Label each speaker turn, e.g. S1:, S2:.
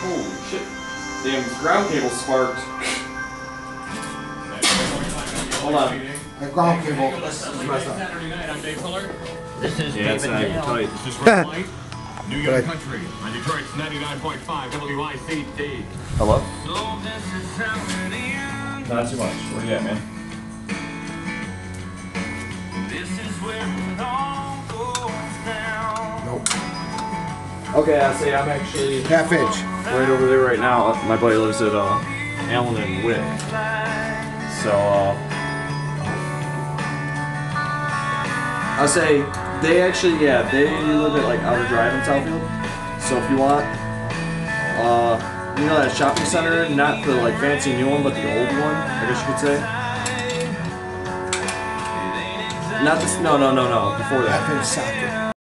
S1: Holy shit. Damn, ground cable sparked. Hold on.
S2: The ground cable.
S3: This is
S4: Yeah, it's not even tight.
S5: This is Red Light, New York Country, on Detroit's 99.5 WICD.
S1: Hello?
S4: Not too much. Where you at, man?
S2: Nope.
S1: Okay, I say I'm actually
S2: Half inch.
S1: right over there right now. My buddy lives at Allen and Wick. So, I'll say they actually, yeah, they live at like Outer Drive in Southfield. So if you want, you know that shopping center, not the like fancy new one, but the old one, I guess you could say. Not this, no, before that.
S2: Half inch socket.